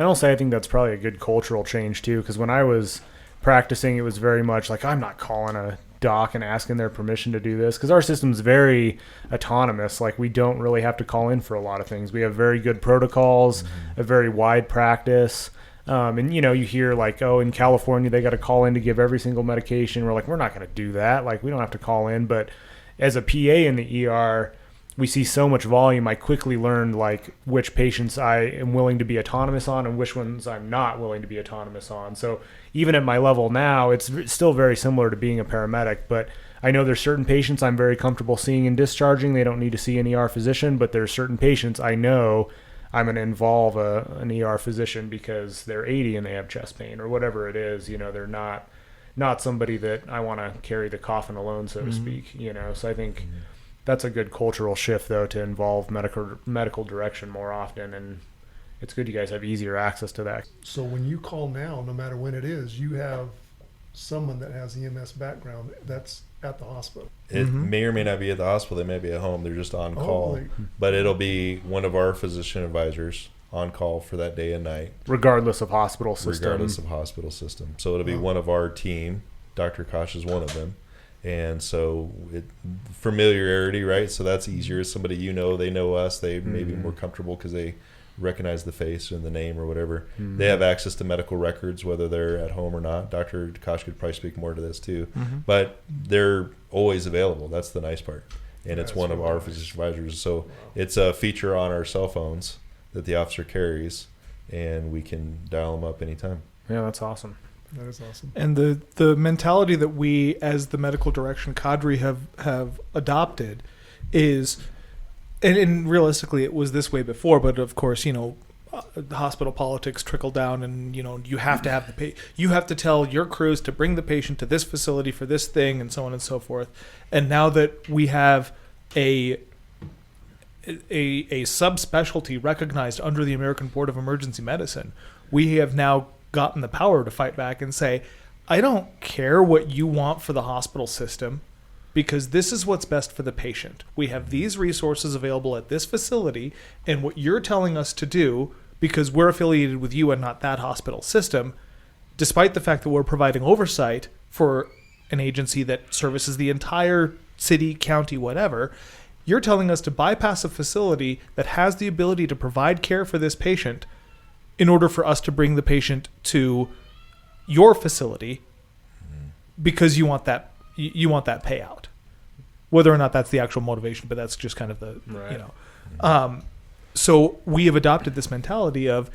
And also, I think that's probably a good cultural change too, because when I was practicing, it was very much like, I'm not calling a doc and asking their permission to do this, because our system's very autonomous. Like, we don't really have to call in for a lot of things. We have very good protocols, a very wide practice. And, you know, you hear like, oh, in California, they got to call in to give every single medication. We're like, we're not going to do that. Like, we don't have to call in. But as a PA in the ER, we see so much volume. I quickly learned like which patients I am willing to be autonomous on and which ones I'm not willing to be autonomous on. So even at my level now, it's still very similar to being a paramedic, but I know there's certain patients I'm very comfortable seeing and discharging. They don't need to see an ER physician, but there's certain patients I know I'm going to involve an ER physician because they're 80 and they have chest pain or whatever it is. You know, they're not somebody that I want to carry the coffin alone, so to speak, you know. So I think that's a good cultural shift, though, to involve medical direction more often, and it's good you guys have easier access to that. So when you call now, no matter when it is, you have someone that has EMS background that's at the hospital. It may or may not be at the hospital. They may be at home. They're just on call. But it'll be one of our physician advisors on call for that day and night. Regardless of hospital system. Regardless of hospital system. So it'll be one of our team. Dr. Kash is one of them. And so familiarity, right? So that's easier. Somebody you know, they know us. They may be more comfortable because they recognize the face and the name or whatever. They have access to medical records, whether they're at home or not. Dr. Kash could probably speak more to this too. But they're always available. That's the nice part. And it's one of our physician advisors. So it's a feature on our cell phones that the officer carries, and we can dial them up anytime. Yeah, that's awesome. That is awesome. And the mentality that we as the medical direction cadre have adopted is, and realistically it was this way before, but of course, you know, the hospital politics trickle down, and you know, you have to have you have to tell your crews to bring the patient to this facility for this thing, and so on and so forth. And now that we have a subspecialty recognized under the American Board of Emergency Medicine, we have now gotten the power to fight back and say, I don't care what you want for the hospital system, because this is what's best for the patient. We have these resources available at this facility, and what you're telling us to do, because we're affiliated with you and not that hospital system, despite the fact that we're providing oversight for an agency that services the entire city, county, whatever, you're telling us to bypass a facility that has the ability to provide care for this patient in order for us to bring the patient to your facility because you want that payout, whether or not that's the actual motivation, but that's just kind of the, you know. So we have adopted this mentality of,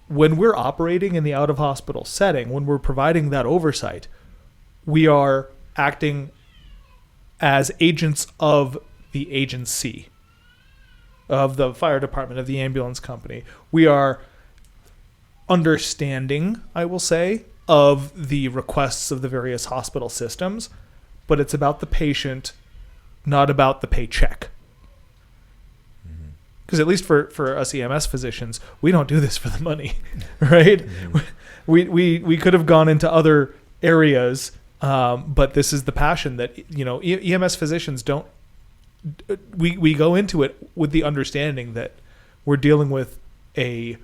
when we're operating in the out of hospital setting, when we're providing that oversight, we are acting as agents of the agency, of the fire department, of the ambulance company. We are understanding, I will say, of the requests of the various hospital systems, but it's about the patient, not about the paycheck. Because at least for us EMS physicians, we don't do this for the money, right? We could have gone into other areas, but this is the passion that, you know, EMS physicians don't. We go into it with the understanding that we're dealing with a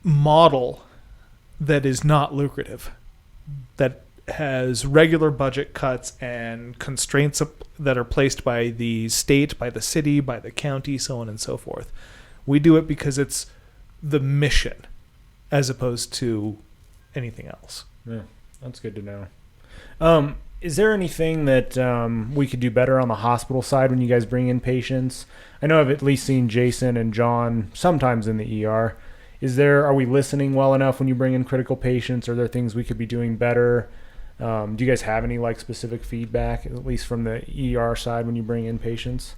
model that is not lucrative, that has regular budget cuts and constraints that are placed by the state, by the city, by the county, so on and so forth. We do it because it's the mission as opposed to anything else. Yeah, that's good to know. Is there anything that we could do better on the hospital side when you guys bring in patients? I know I've at least seen Jason and John sometimes in the ER. Are we listening well enough when you bring in critical patients? Are there things we could be doing better? Do you guys have any like specific feedback, at least from the ER side, when you bring in patients?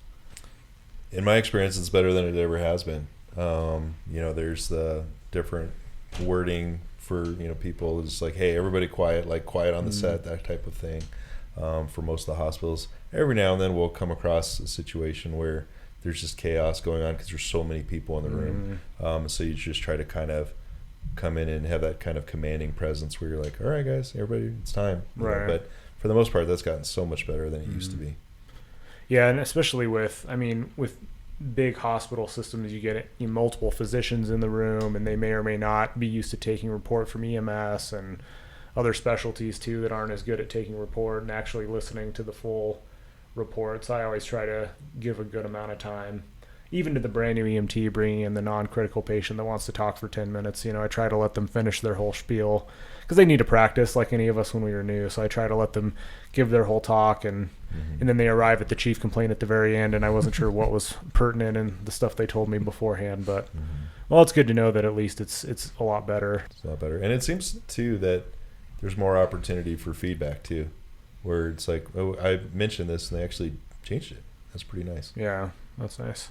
In my experience, it's better than it ever has been. You know, there's the different wording for, you know, people. It's like, hey, everybody quiet, like quiet on the set, that type of thing. For most of the hospitals, every now and then we'll come across a situation where there's just chaos going on because there's so many people in the room. So you just try to kind of come in and have that kind of commanding presence where you're like, all right, guys, everybody, it's time. Right. But for the most part, that's gotten so much better than it used to be. Yeah, and especially with big hospital systems, you get multiple physicians in the room, and they may or may not be used to taking report from EMS and other specialties too that aren't as good at taking report and actually listening to the full reports. I always try to give a good amount of time, even to the brand new EMT bringing in the non-critical patient that wants to talk for 10 minutes. I try to let them finish their whole spiel because they need to practice like any of us when we were new. So I try to let them give their whole talk, and then they arrive at the chief complaint at the very end, and I wasn't sure what was pertinent in the stuff they told me beforehand. But well, it's good to know that at least it's a lot better. It's a lot better. And it seems too that there's more opportunity for feedback too, where it's like, oh, I mentioned this and they actually changed it. That's pretty nice. Yeah, that's nice.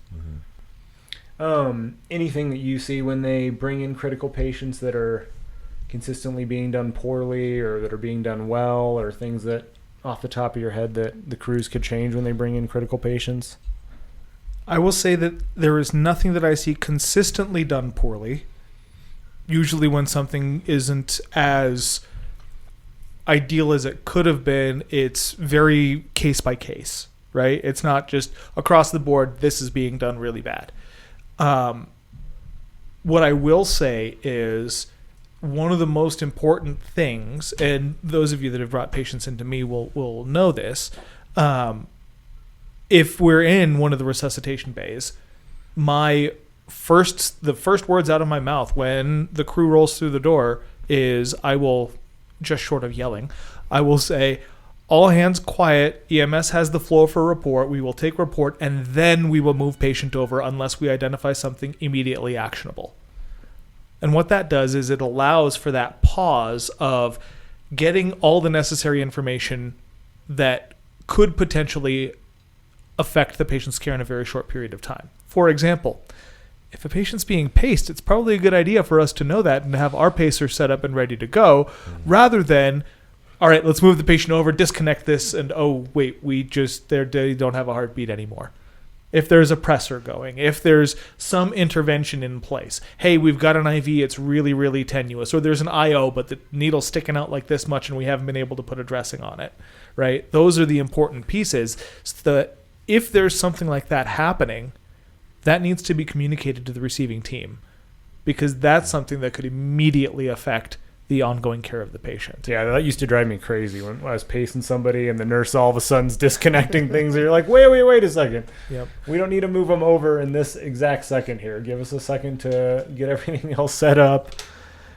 Anything that you see when they bring in critical patients that are consistently being done poorly or that are being done well, or things that off the top of your head that the crews could change when they bring in critical patients? I will say that there is nothing that I see consistently done poorly. Usually when something isn't as ideal as it could have been, it's very case by case, right? It's not just across the board, this is being done really bad. What I will say is one of the most important things, and those of you that have brought patients into me will know this, if we're in one of the resuscitation bays, the first words out of my mouth when the crew rolls through the door is, I will, just short of yelling, I will say, all hands quiet, EMS has the floor for report, we will take report, and then we will move patient over unless we identify something immediately actionable. And what that does is it allows for that pause of getting all the necessary information that could potentially affect the patient's care in a very short period of time. For example, if a patient's being paced, it's probably a good idea for us to know that and have our pacer set up and ready to go, rather than, all right, let's move the patient over, disconnect this, and oh, wait, they don't have a heartbeat anymore. If there's a pressor going, if there's some intervention in place, hey, we've got an IV, it's really, really tenuous, or there's an IO, but the needle's sticking out like this much and we haven't been able to put a dressing on it, right? Those are the important pieces. So that if there's something like that happening, that needs to be communicated to the receiving team, because that's something that could immediately affect the ongoing care of the patient. Yeah, that used to drive me crazy when I was pacing somebody and the nurse all of a sudden's disconnecting things. And you're like, wait a second. Yep. We don't need to move them over in this exact second here. Give us a second to get everything else set up.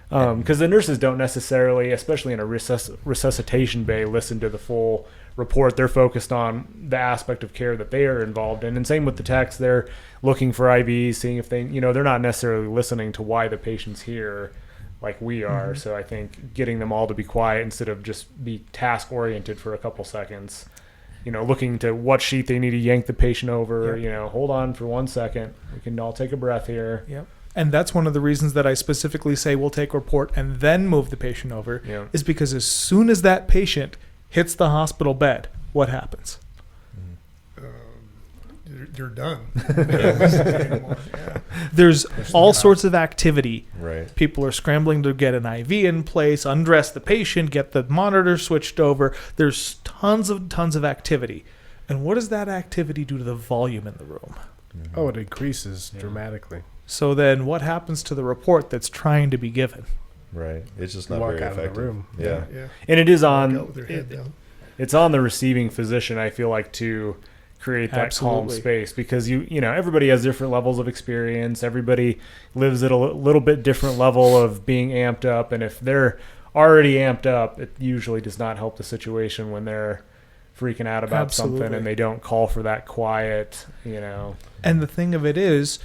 Because the nurses don't necessarily, especially in a resuscitation bay, listen to the full report. They're focused on the aspect of care that they are involved in. And same with the techs. They're looking for IVs, seeing if they're not necessarily listening to why the patient's here like we are. So I think getting them all to be quiet instead of just be task oriented for a couple seconds, looking to what sheet they need to yank the patient over, hold on for 1 second. We can all take a breath here. Yep. And that's one of the reasons that I specifically say we'll take report and then move the patient over, is because as soon as that patient hits the hospital bed, what happens? You're done. There's all sorts of activity. Right. People are scrambling to get an IV in place, undress the patient, get the monitor switched over. There's tons of activity. And what does that activity do to the volume in the room? Oh, it increases dramatically. So then what happens to the report that's trying to be given? Right. It's just not Walk very out of the effective. room. Yeah. And it is Walk on out with their head down. it's on the receiving physician, I feel like, to create that calm Absolutely. space, because everybody has different levels of experience. Everybody lives at a little bit different level of being amped up, and if they're already amped up, it usually does not help the situation when they're freaking out about something Absolutely. and they don't call for that quiet. And the thing of it is,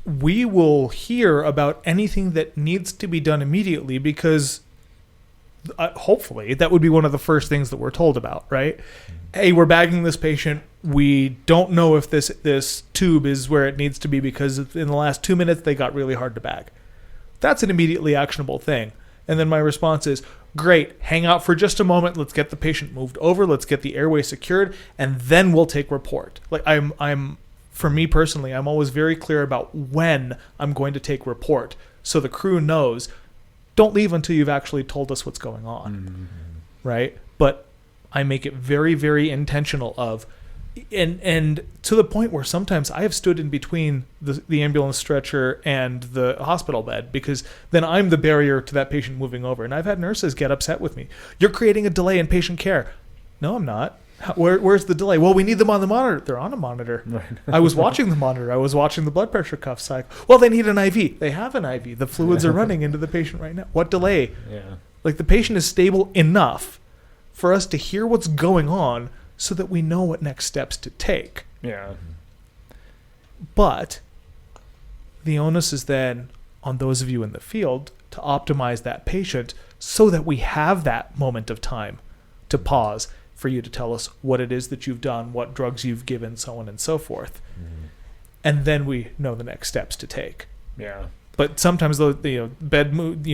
we will hear about anything that needs to be done immediately, because hopefully that would be one of the first things that we're told about, right? Hey, we're bagging this patient. We don't know if this tube is where it needs to be because in the last 2 minutes they got really hard to bag. That's an immediately actionable thing. And then my response is, great, hang out for just a moment. Let's get the patient moved over. Let's get the airway secured, and then we'll take report. Like for me personally, I'm always very clear about when I'm going to take report, so the crew knows, don't leave until you've actually told us what's going on, right? But I make it very, very intentional of, And to the point where sometimes I have stood in between the ambulance stretcher and the hospital bed, because then I'm the barrier to that patient moving over. And I've had nurses get upset with me. You're creating a delay in patient care. No, I'm not. Where's the delay? Well, we need them on the monitor. They're on a monitor. Right. I was watching the monitor. I was watching the blood pressure cuff cycle. Well, they need an IV. They have an IV. The fluids are running into the patient right now. What delay? Yeah. Like, the patient is stable enough for us to hear what's going on so that we know what next steps to take. Yeah. But the onus is then on those of you in the field to optimize that patient so that we have that moment of time to pause for you to tell us what it is that you've done, what drugs you've given, so on and so forth. Mm-hmm. And then we know the next steps to take. Yeah. But sometimes the bed move,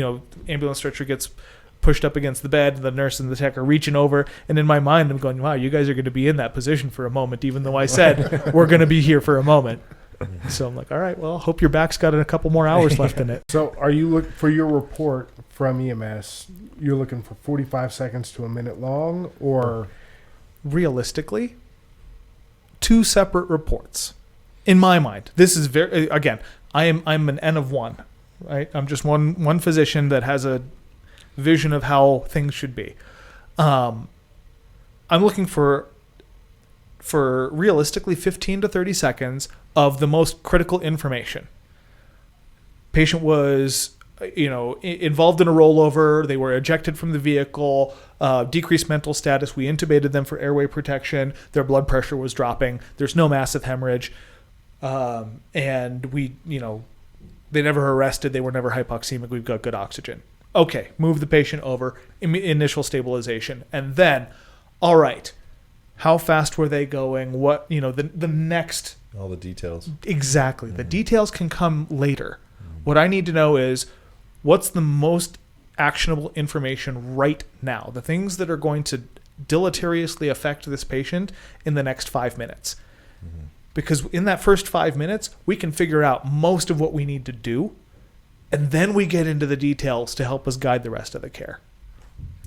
ambulance stretcher gets pushed up against the bed, the nurse and the tech are reaching over, and in my mind I'm going, wow, you guys are going to be in that position for a moment, even though I said we're going to be here for a moment. So I'm like, all right, well, hope your back's got a couple more hours left in it. So are you for your report from EMS, you're looking for 45 seconds to a minute long, or Realistically, 2 separate reports. In my mind, this is very, again, I'm an N of 1, right? I'm just one physician that has a vision of how things should be. I'm looking for realistically 15 to 30 seconds of the most critical information. Patient was, involved in a rollover. They were ejected from the vehicle, decreased mental status. We intubated them for airway protection. Their blood pressure was dropping. There's no massive hemorrhage. And they never arrested. They were never hypoxemic. We've got good oxygen. Okay, move the patient over, initial stabilization. And then, all right, how fast were they going? What, the next. All the details. Exactly. Mm-hmm. The details can come later. Mm-hmm. What I need to know is what's the most actionable information right now? The things that are going to deleteriously affect this patient in the next 5 minutes. Mm-hmm. Because in that first 5 minutes, we can figure out most of what we need to do. And then we get into the details to help us guide the rest of the care.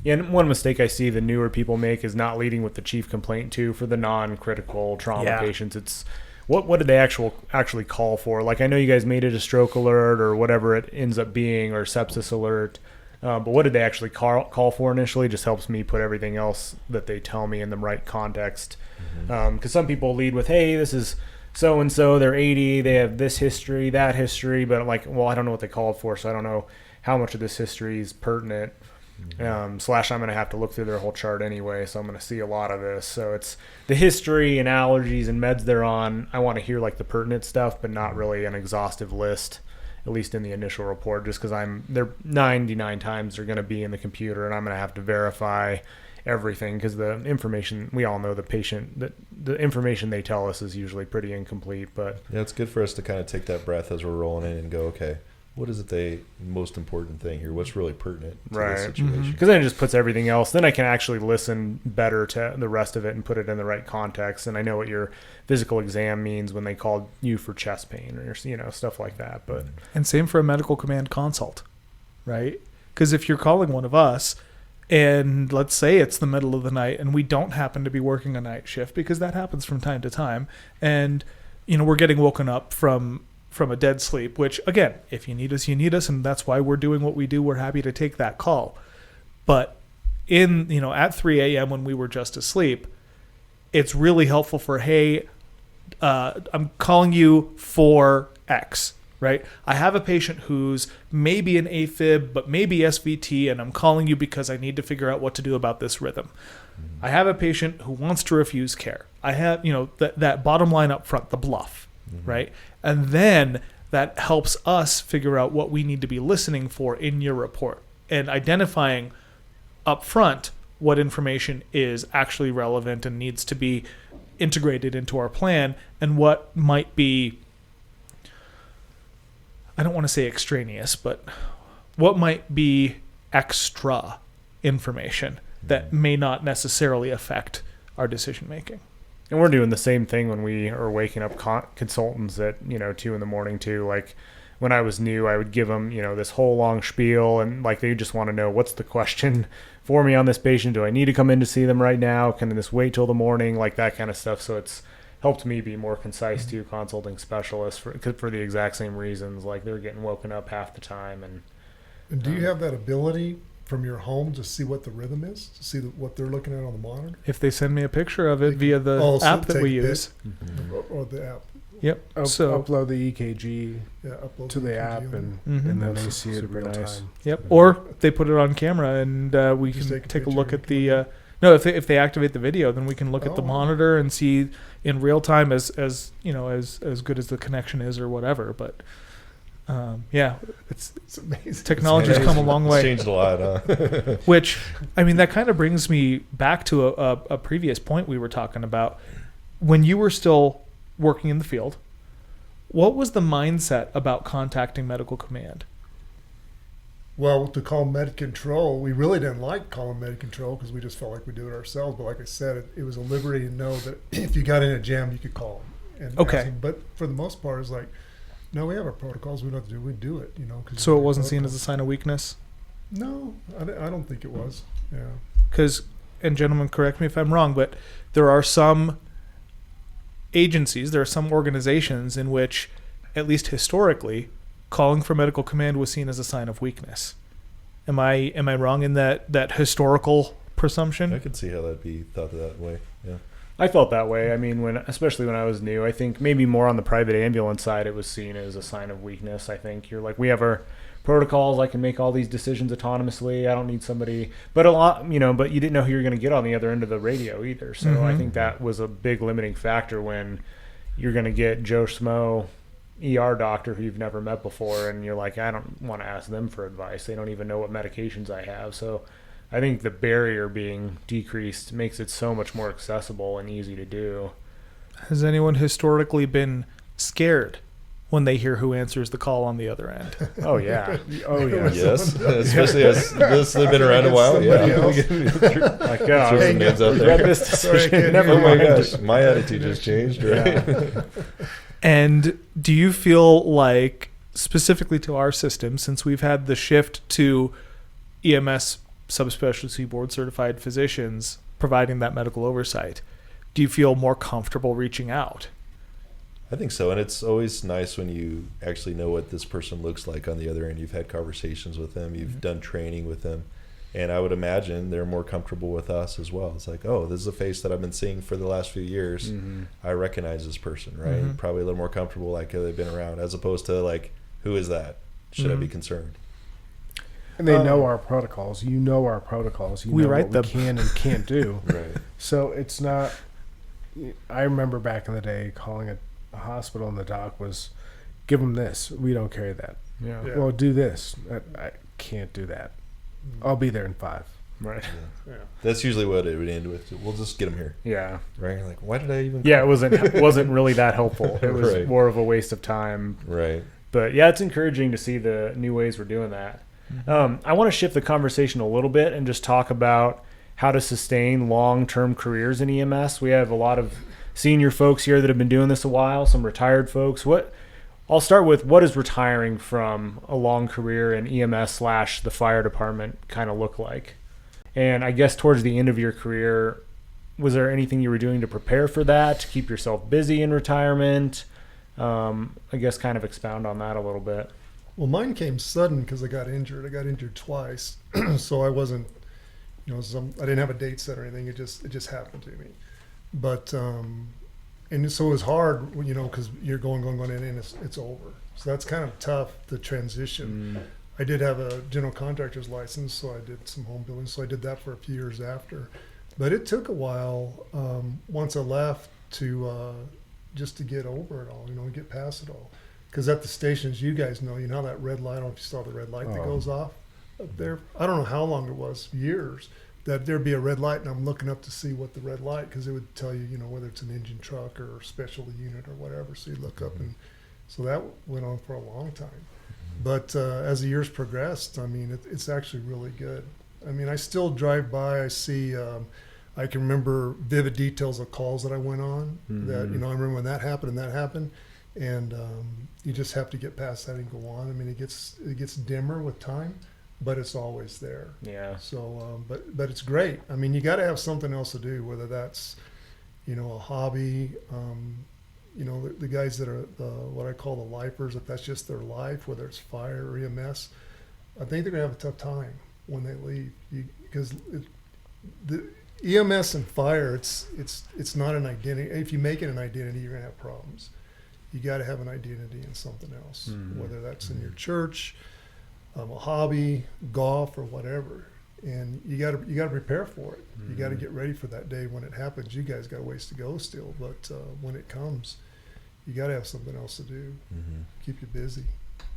Yeah, and one mistake I see the newer people make is not leading with the chief complaint too for the non-critical trauma patients. It's what did they actually call for? Like, I know you guys made it a stroke alert or whatever it ends up being, or sepsis alert. But what did they actually call for initially? Just helps me put everything else that they tell me in the right context. Because some people lead with, hey, this is so-and-so, they're 80, they have this history, that history, but like, well, I don't know what they called for, so I don't know how much of this history is pertinent. / I'm going to have to look through their whole chart anyway, so I'm going to see a lot of this. So it's the history and allergies and meds they're on. I want to hear like the pertinent stuff, but not really an exhaustive list, at least in the initial report, just because they're 99 times they're going to be in the computer, and I'm going to have to verify everything, because the information, we all know the patient, the information they tell us is usually pretty incomplete. But yeah, it's good for us to kind of take that breath as we're rolling in and go, okay, what is the most important thing here? What's really pertinent to this situation? Because then it just puts everything else. Then I can actually listen better to the rest of it and put it in the right context. And I know what your physical exam means when they called you for chest pain or stuff like that. But And same for a medical command consult, right? Because if you're calling one of us, and let's say it's the middle of the night and we don't happen to be working a night shift, because that happens from time to time, and we're getting woken up from a dead sleep, which, again, if you need us, you need us, and that's why we're doing what we do. We're happy to take that call. But at 3 a.m. when we were just asleep, it's really helpful for, hey, I'm calling you for X, right? I have a patient who's maybe an AFib, but maybe SVT, and I'm calling you because I need to figure out what to do about this rhythm. Mm-hmm. I have a patient who wants to refuse care. I have, that bottom line up front, the bluff, right? And then that helps us figure out what we need to be listening for in your report and identifying up front what information is actually relevant and needs to be integrated into our plan, and what might be, I don't want to say extraneous, but what might be extra information that may not necessarily affect our decision making. And we're doing the same thing when we are waking up consultants at 2 a.m. too. Like, when I was new, I would give them, this whole long spiel, and like they just want to know, what's the question for me on this patient? Do I need to come in to see them right now? Can this wait till the morning? Like that kind of stuff. So it's helped me be more concise too, consulting specialists for the exact same reasons. Like they're getting woken up half the time. And do you have that ability from your home to see what the rhythm is, to see what they're looking at on the monitor? If they send me a picture of it via the Also app that take we a pic. use. Or the app. Yep. So upload the EKG Yeah, upload to the EKG app, on and, Mhm. and then That's they see it super real nice. time. Yep. Or they put it on camera, and we Just can take a take a picture look and at the. No, if they activate the video, then we can look at the Oh. monitor and see in real time as good as the connection is or whatever. But yeah, it's It's amazing. technology's come a long It's way. changed a lot, huh? Which, I mean, that kind of brings me back to a previous point we were talking about. When you were still working in the field, what was the mindset about contacting medical command? Well, to call med control, we really didn't like calling med control because we just felt like we do it ourselves. But like I said, it was a liberty to know that if you got in a jam, you could call them. And Okay. ask them. But for the most part, it's like, no, we have our protocols. We know what to do. We do it, 'cause So we it have wasn't seen as a protocols. sign of weakness? No, I don't think it was. Yeah. Because, and gentlemen, correct me if I'm wrong, but there are some agencies, there are some organizations in which, at least historically, calling for medical command was seen as a sign of weakness. Am I wrong in that historical presumption? I could see how that'd be thought that way. Yeah. I felt that way. I mean, especially when I was new, I think maybe more on the private ambulance side, it was seen as a sign of weakness. I think you're like, we have our protocols. I can make all these decisions autonomously. I don't need somebody, but but you didn't know who you're going to get on the other end of the radio either. So I Mhm. think that was a big limiting factor when you're going to get Joe Schmo, ER doctor who you've never met before, and you're like, I don't want to ask them for advice. They don't even know what medications I have. So I think the barrier being decreased makes it so much more accessible and easy to do. Has anyone historically been scared when they hear who answers the call on the other end? Oh yeah. Oh yeah. Yes, especially as this they've been around a while. Yeah. Like, oh, Throw some names out regret there. this Sorry, I decision. can't Never Oh my mind. gosh, my attitude just changed, right? And do you feel like, specifically to our system, since we've had the shift to EMS subspecialty board certified physicians providing that medical oversight, do you feel more comfortable reaching out? I think so, and it's always nice when you actually know what this person looks like on the other end. You've had conversations with them, you've done training with them, and I would imagine they're more comfortable with us as well. It's like, oh, this is a face that I've been seeing for the last few years. Mhm. I recognize this person, right? Mhm. Probably a little more comfortable, like, have they been around, as opposed to like, who is that? Should I be Mhm. concerned? And they know our protocols. You know our protocols. You We know write what them. we can and can't do. Right. So it's not. I remember back in the day calling a hospital, and the doc was, "Give them this. We don't carry that. Yeah. Yeah. Well, do this. I can't do that. I'll be there in 5." Right. Yeah. That's usually what it would end with. We'll just get them here, Yeah. right? You're like, why did I even? Yeah. It wasn't really that helpful. It was Right. more of a waste of time. Right. But yeah, it's encouraging to see the new ways we're doing that. I want to shift the conversation a little bit and just talk about how to sustain long-term careers in EMS. We have a lot of senior folks here that have been doing this a while, some retired folks. I'll start with, what does retiring from a long career in EMS / the fire department kind of look like? And I guess towards the end of your career, was there anything you were doing to prepare for that, to keep yourself busy in retirement? I guess kind of expound on that a little bit. Well, mine came sudden because I got injured. I got injured twice, so I wasn't, I didn't have a date set or anything. It just happened to me. But and so it was hard, because you're going, and it's over. So that's kind of tough, the transition. I did have a general contractor's license, so I did some home building. So I did that for a few years after. But it took a while once I left to just to get over it all, get past it all. Because at the stations, you guys know, that red light, I don't know if you saw the red light that goes off up there. I don't know how long it was, years, that there'd be a red light, and I'm looking up to see what the red light, because it would tell you, whether it's an engine truck or special unit or whatever. So you look up, and so that went on for a long time. But as the years progressed, I mean, it's actually really good. I mean, I still drive by, I see, I can remember vivid details of calls that I went on, that, I remember when that happened and that happened. and you just have to get past that and go on. I mean, it gets dimmer with time, but it's always there. Yeah. So, but it's great. I mean, you got to have something else to do, whether that's, you know, a hobby. You know, the guys that are what I call the lifers, if that's just their life, whether it's fire or EMS, I think they're gonna have a tough time when they leave, because the EMS and fire, it's not an identity. If you make it an identity, you're gonna have problems. You got to have an identity in something else, whether that's in your church, a hobby, golf, or whatever. And you got to prepare for it. You got to get ready for that day when it happens. You guys got a ways to go still, but when it comes, you got to have something else to do. Keep you busy.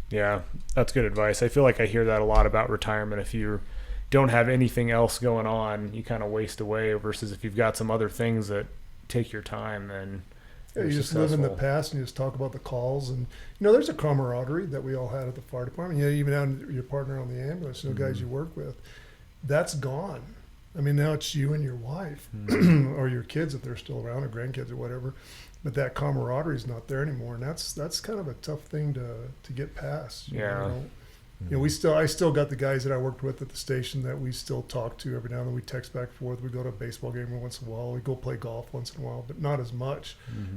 Yeah, that's good advice. I feel like I hear that a lot about retirement. If you don't have anything else going on, you kind of waste away, versus if you've got some other things that take your time, then yeah, you just live in the past and you just talk about the calls. And, you know, there's a camaraderie that we all had at the fire department. You know, even down your partner on the ambulance, you know, guys you work with. That's gone. I mean, now it's you and your wife or your kids if they're still around, or grandkids or whatever. But that camaraderie is not there anymore, and that's kind of a tough thing to get past. You know, I still got the guys that I worked with at the station that we still talk to every now and then. We text back and forth. We go to a baseball game once in a while. We go play golf once in a while, but not as much.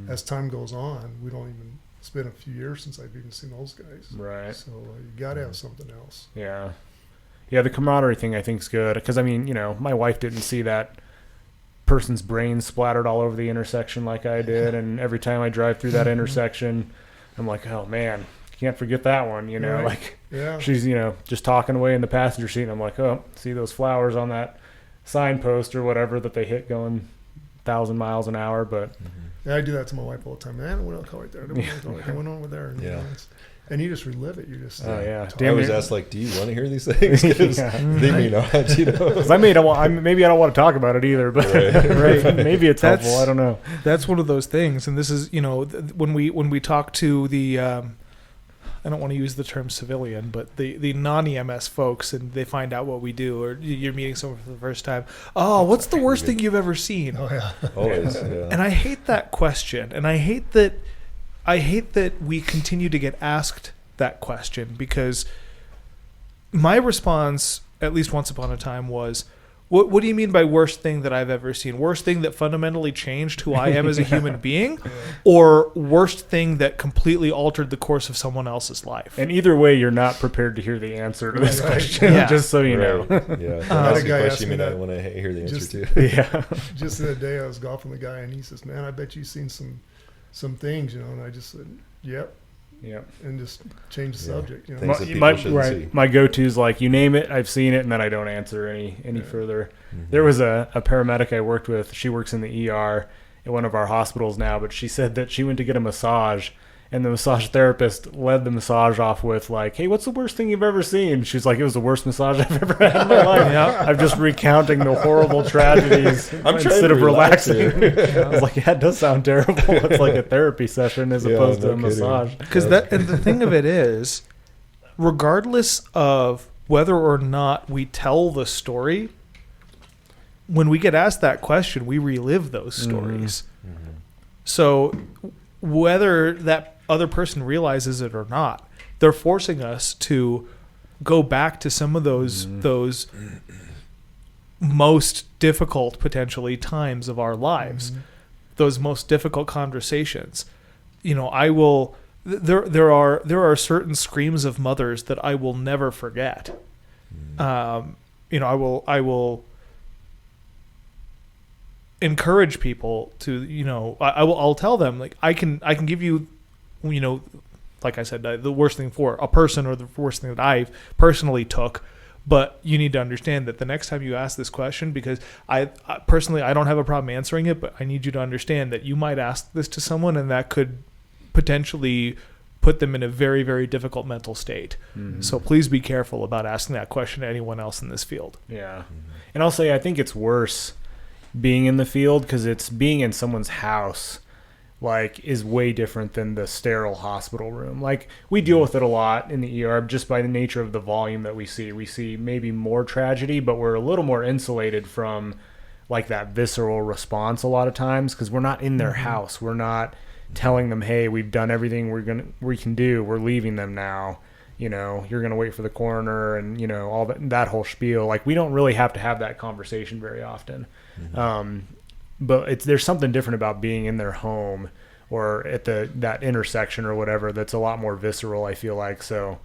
As time goes on, we don't even. It's been a few years since I've even seen those guys. Right. So you got to have something else. Yeah. Yeah, the camaraderie thing I think is good, because I mean, you know, my wife didn't see that person's brains splattered all over the intersection like I did, and every time I drive through that intersection, I'm like, oh man, can't forget that one, you know. Right. Like she's, you know, just talking away in the passenger seat, and I'm like, oh, see those flowers on that signpost or whatever that they hit going 1,000 miles an hour. But yeah, I do that to my wife all the time. Man, what else right there? I went on over there. And, you know, and you just relive it. You just I always ask, like, do you want to hear these things? Because they may not, you know. Because maybe I don't want to talk about it either, but right. Maybe it's helpful. I don't know. That's one of those things, and this is, you know, when we talk to the I don't want to use the term civilian, but the non-EMS folks, and they find out what we do, or you're meeting someone for the first time. Oh, what's the worst thing you've ever seen? Oh yeah, always. Yeah. And I hate that question, and I hate that we continue to get asked that question, because my response, at least once upon a time, was, what do you mean by worst thing that I've ever seen? Worst thing that fundamentally changed who I am as a human being, or worst thing that completely altered the course of someone else's life? And either way, you're not prepared to hear the answer to this question, just so you know. Yeah, that's the question you might want to hear the answer to. Yeah. Just the other day I was golfing with a guy, and he says, man, I bet you've seen some things, you know, and I just said, yep. Yeah. And just change the subject, you know. Things that people shouldn't see. My go-to is like, you name it, I've seen it, and then I don't answer any further. There was a paramedic I worked with. She works in the ER at one of our hospitals now, but she said that she went to get a massage, and the massage therapist led the massage off with like, hey, what's the worst thing you've ever seen? She's like, it was the worst massage I've ever had in my life. I'm just recounting the horrible tragedies instead of relaxing. I was like, yeah, it does sound terrible. It's like a therapy session as opposed to a massage. Because and the thing of it is, regardless of whether or not we tell the story, when we get asked that question, we relive those stories. So whether that other person realizes it or not, they're forcing us to go back to some of those most difficult, potentially, times of our lives, those most difficult conversations. You know, there are certain screams of mothers that I will never forget. You know, I will encourage people to, you know, I'll tell them, like, I can give you, you know, like I said, the worst thing for a person, or the worst thing that I personally took, but you need to understand that the next time you ask this question, because I personally, I don't have a problem answering it, but I need you to understand that you might ask this to someone, and that could potentially put them in a very, very difficult mental state. So please be careful about asking that question to anyone else in this field. Yeah. And I'll say, I think it's worse being in the field, because it's being in someone's house, like, is way different than the sterile hospital room. Like, we deal with it a lot in the ER just by the nature of the volume that we see. We see maybe more tragedy, but we're a little more insulated from like that visceral response a lot of times, because we're not in their house. We're not telling them, hey, we've done everything we can do. We're leaving them now. You know, you're going to wait for the coroner and, you know, all that whole spiel. Like, we don't really have to have that conversation very often. But there's something different about being in their home or at that intersection or whatever that's a lot more visceral, I feel like. So